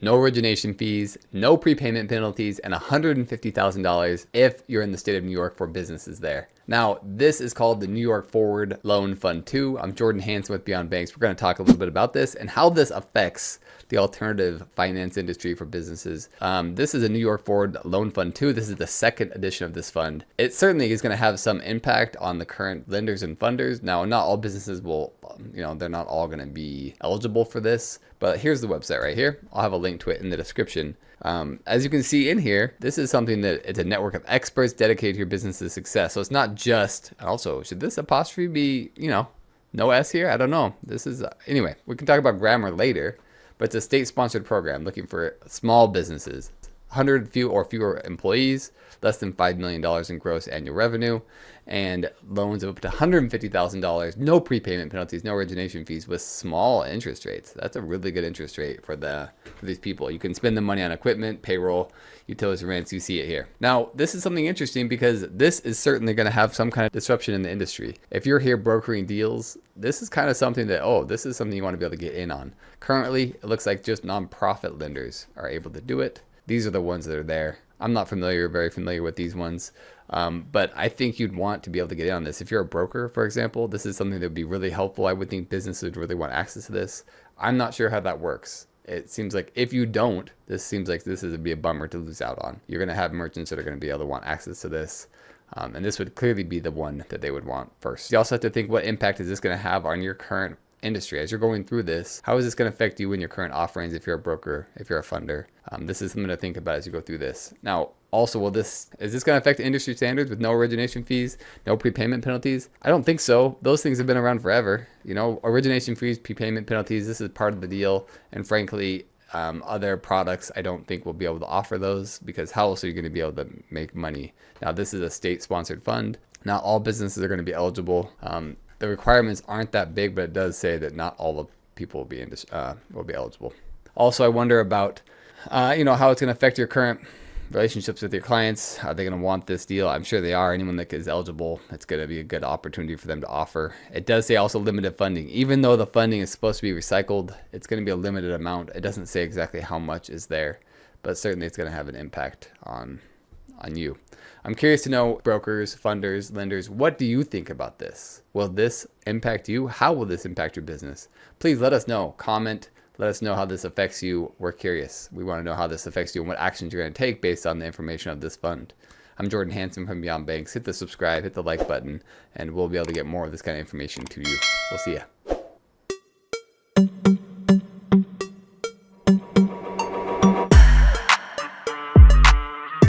no origination fees, no prepayment penalties, and $150,000 if you're in the state of New York for businesses there. Now, this is called the New York Forward Loan Fund 2. I'm Jordan Hanson with Beyond Banks. We're going to talk a little bit about this and how this affects the alternative finance industry for businesses. This is a New York Forward Loan Fund 2. This is the second edition of this fund. It certainly is going to have some impact on the current lenders and funders. Now, not all businesses will, they're not all going to be eligible for this, but here's the website right here. I'll have a link to it in the description. As you can see in here, this is something that it's a network of experts dedicated to your business's success. So it's not just, also, should this apostrophe be, no S here? I don't know. This is, anyway, we can talk about grammar later, but it's a state-sponsored program looking for small businesses, 100 or fewer employees, less than $5 million in gross annual revenue, and loans of up to $150,000, no prepayment penalties, no origination fees with small interest rates. That's a really good interest rate for these people. You can spend the money on equipment, payroll, utilities, rents. You see it here. Now, this is something interesting because this is certainly going to have some kind of disruption in the industry. If you're here brokering deals, this is kind of something that, this is something you want to be able to get in on. Currently, it looks like just nonprofit lenders are able to do it. These are the ones that are there. I'm not very familiar with these ones, but I think you'd want to be able to get in on this. If you're a broker, for example, this is something that would be really helpful. I would think businesses would really want access to this. I'm not sure how that works. It seems like if you don't, this seems like this would be a bummer to lose out on. You're going to have merchants that are going to be able to want access to this. And this would clearly be the one that they would want first. You also have to think, what impact is this going to have on your current industry as you're going through this? How is this going to affect you in your current offerings if you're a broker, if you're a funder? This is something to think about as you go through this. Now, also, is this going to affect industry standards with no origination fees, no prepayment penalties? I don't think so. Those things have been around forever. Origination fees, prepayment penalties, this is part of the deal. And frankly, other products, I don't think we'll be able to offer those, because how else are you going to be able to make money? Now, this is a state-sponsored fund. Not all businesses are going to be eligible. The requirements aren't that big, but it does say that not all the people will be eligible. Also, I wonder about, how it's going to affect your current relationships with your clients. Are they going to want this deal? I'm sure they are. Anyone that is eligible, it's going to be a good opportunity for them to offer. It does say also limited funding. Even though the funding is supposed to be recycled, it's going to be a limited amount. It doesn't say exactly how much is there, but certainly it's going to have an impact on you. I'm curious to know, brokers, funders, lenders, what do you think about this? Will this impact you? How will this impact your business? Please let us know. Comment. Let us know how this affects you. We're curious. We want to know how this affects you and what actions you're going to take based on the information of this fund. I'm Jordan Hanson from Beyond Banks. Hit the subscribe, hit the like button, and we'll be able to get more of this kind of information to you. We'll see ya.